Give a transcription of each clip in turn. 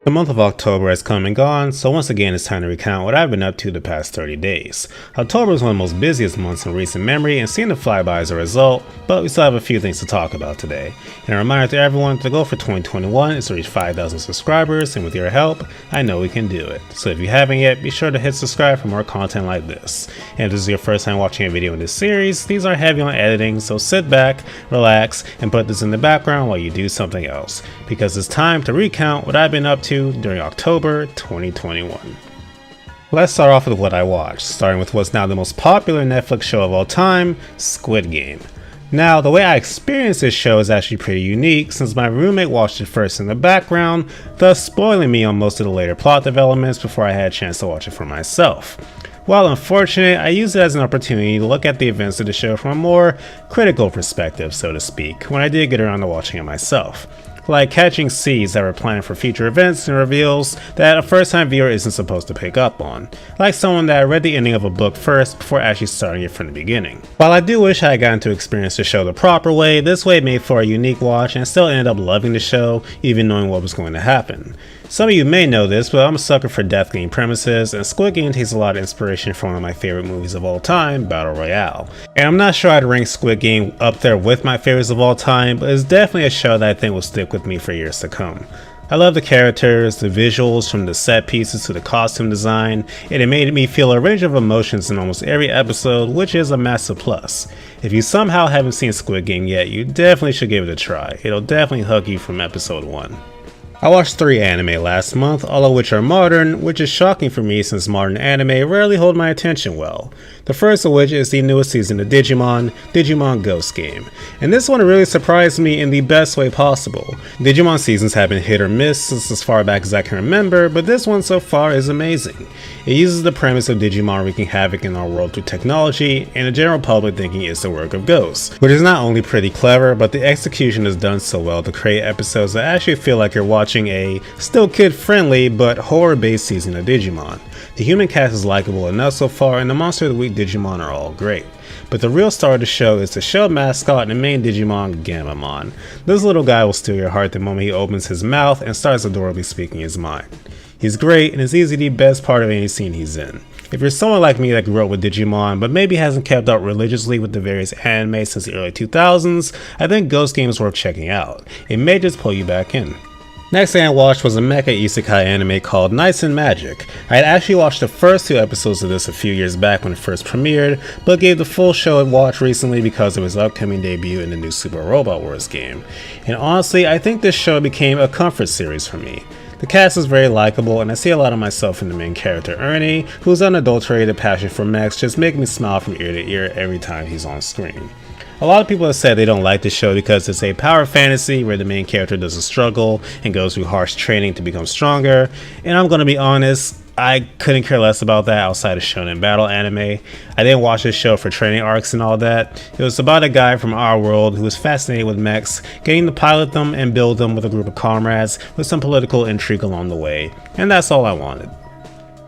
The month of October has come and gone, so once again it's time to recount what I've been up to the past 30 days. October is one of the most busiest months in recent memory and seemed to fly by as a result, but we still have a few things to talk about today. And a reminder to everyone, the goal for 2021 is to reach 5,000 subscribers, and with your help, I know we can do it. So if you haven't yet, be sure to hit subscribe for more content like this. And if this is your first time watching a video in this series, these are heavy on editing, so sit back, relax, and put this in the background while you do something else, because it's time to recount what I've been up to during October 2021. Let's start off with what I watched, starting with what's now the most popular Netflix show of all time, Squid Game. Now, the way I experienced this show is actually pretty unique, since my roommate watched it first in the background, thus spoiling me on most of the later plot developments before I had a chance to watch it for myself. While unfortunate, I used it as an opportunity to look at the events of the show from a more critical perspective, so to speak, when I did get around to watching it myself. Like catching seeds that were planned for future events and reveals that a first-time viewer isn't supposed to pick up on. Like someone that read the ending of a book first before actually starting it from the beginning. While I do wish I had gotten to experience the show the proper way, this way it made for a unique watch and still ended up loving the show, even knowing what was going to happen. Some of you may know this, but I'm a sucker for death game premises, and Squid Game takes a lot of inspiration from one of my favorite movies of all time, Battle Royale. And I'm not sure I'd rank Squid Game up there with my favorites of all time, but it's definitely a show that I think will stick with me for years to come. I love the characters, the visuals from the set pieces to the costume design, and it made me feel a range of emotions in almost every episode, which is a massive plus. If you somehow haven't seen Squid Game yet, you definitely should give it a try. It'll definitely hook you from episode 1. I watched 3 anime last month, all of which are modern, which is shocking for me since modern anime rarely hold my attention well. The first of which is the newest season of Digimon Ghost Game. And this one really surprised me in the best way possible. Digimon seasons have been hit or miss since as far back as I can remember, but this one so far is amazing. It uses the premise of Digimon wreaking havoc in our world through technology, and the general public thinking it's the work of ghosts, which is not only pretty clever, but the execution is done so well to create episodes that actually feel like you're watching a still kid-friendly but horror-based season of Digimon. The human cast is likable enough so far, and the Monster of the Week Digimon are all great. But the real star of the show is the show mascot and the main Digimon, Gamamon. This little guy will steal your heart the moment he opens his mouth and starts adorably speaking his mind. He's great, and is easily the best part of any scene he's in. If you're someone like me that grew up with Digimon, but maybe hasn't kept up religiously with the various anime since the early 2000s, I think Ghost Game is worth checking out. It may just pull you back in. Next thing I watched was a mecha isekai anime called Knights and Magic. I had actually watched the first 2 episodes of this a few years back when it first premiered, but gave the full show a watch recently because of its upcoming debut in the new Super Robot Wars game. And honestly, I think this show became a comfort series for me. The cast is very likable, and I see a lot of myself in the main character Ernie, whose unadulterated passion for mechs just makes me smile from ear to ear every time he's on screen. A lot of people have said they don't like the show because it's a power fantasy where the main character doesn't struggle and goes through harsh training to become stronger, and I'm gonna be honest, I couldn't care less about that outside of shonen battle anime. I didn't watch this show for training arcs and all that. It was about a guy from our world who was fascinated with mechs, getting to pilot them and build them with a group of comrades with some political intrigue along the way, and that's all I wanted.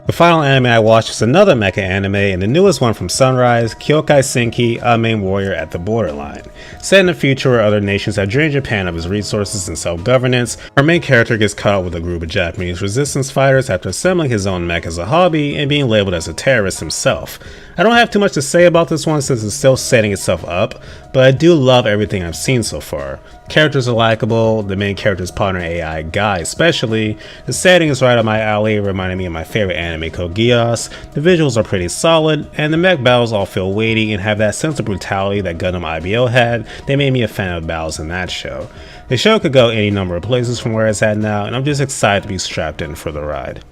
The final anime I watched was another mecha anime, and the newest one from Sunrise, Kyokai Senki, a main warrior at the borderline. Set in a future where other nations have drained Japan of its resources and self-governance, our main character gets caught up with a group of Japanese resistance fighters after assembling his own mech as a hobby and being labeled as a terrorist himself. I don't have too much to say about this one since it's still setting itself up, but I do love everything I've seen so far. Characters are likable, the main character's partner AI, Guy especially. The setting is right up my alley, reminding me of my favorite anime Code Geass. The visuals are pretty solid, and the mech battles all feel weighty and have that sense of brutality that Gundam IBO had. They made me a fan of battles in that show. The show could go any number of places from where it's at now, and I'm just excited to be strapped in for the ride.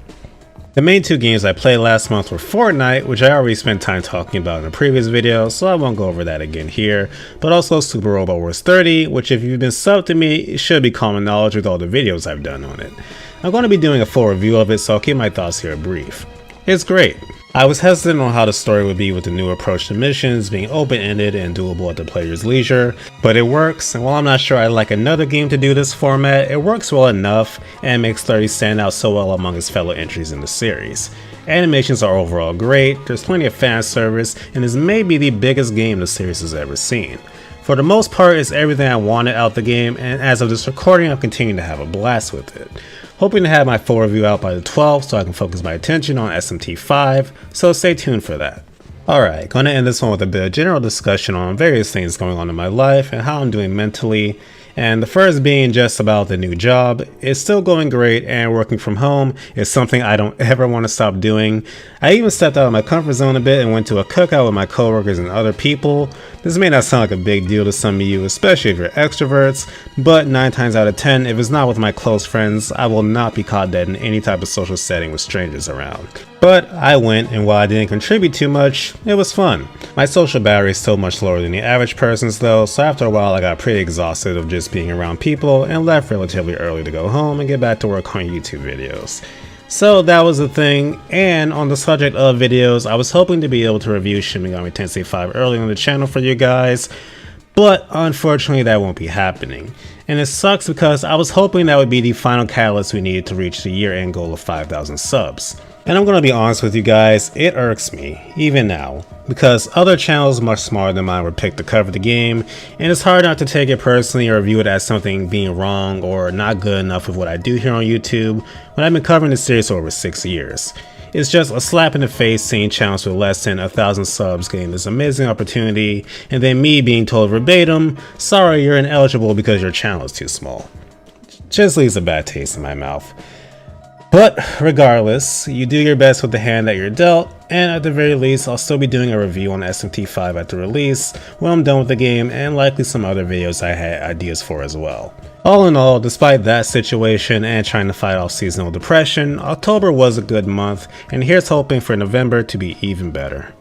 The main 2 games I played last month were Fortnite, which I already spent time talking about in a previous video, so I won't go over that again here, but also Super Robot Wars 30, which if you've been subbed to me, it should be common knowledge with all the videos I've done on it. I'm going to be doing a full review of it, so I'll keep my thoughts here brief. It's great. I was hesitant on how the story would be with the new approach to missions being open-ended and doable at the player's leisure, but it works, and while I'm not sure I'd like another game to do this format, it works well enough and makes 30 stand out so well among its fellow entries in the series. Animations are overall great, there's plenty of fan service, and this may be the biggest game the series has ever seen. For the most part, it's everything I wanted out the game, and as of this recording, I'm continuing to have a blast with it. hoping to have my full review out by the 12th so I can focus my attention on SMT5, so stay tuned for that. Alright, gonna end this one with a bit of general discussion on various things going on in my life and how I'm doing mentally. And the first being just about the new job. It's still going great, and working from home is something I don't ever want to stop doing. I even stepped out of my comfort zone a bit and went to a cookout with my coworkers and other people. This may not sound like a big deal to some of you, especially if you're extroverts, but 9 times out of 10, if it's not with my close friends, I will not be caught dead in any type of social setting with strangers around. But I went, and while I didn't contribute too much, it was fun. My social battery is still much lower than the average person's though, so after a while I got pretty exhausted of just being around people and left relatively early to go home and get back to work on YouTube videos. So that was the thing, and on the subject of videos, I was hoping to be able to review Shin Megami Tensei 5 early on the channel for you guys, but unfortunately that won't be happening. And it sucks because I was hoping that would be the final catalyst we needed to reach the year-end goal of 5,000 subs. And I'm gonna be honest with you guys, it irks me, even now, because other channels much smarter than mine were picked to cover the game, and it's hard not to take it personally or view it as something being wrong or not good enough with what I do here on YouTube when I've been covering the series for over 6 years. It's just a slap in the face seeing channels with less than 1,000 subs getting this amazing opportunity, and then me being told verbatim, sorry you're ineligible because your channel is too small. Just leaves a bad taste in my mouth. But regardless, you do your best with the hand that you're dealt, and at the very least I'll still be doing a review on SMT5 at the release when I'm done with the game, and likely some other videos I had ideas for as well. All in all, despite that situation and trying to fight off seasonal depression, October was a good month, and here's hoping for November to be even better.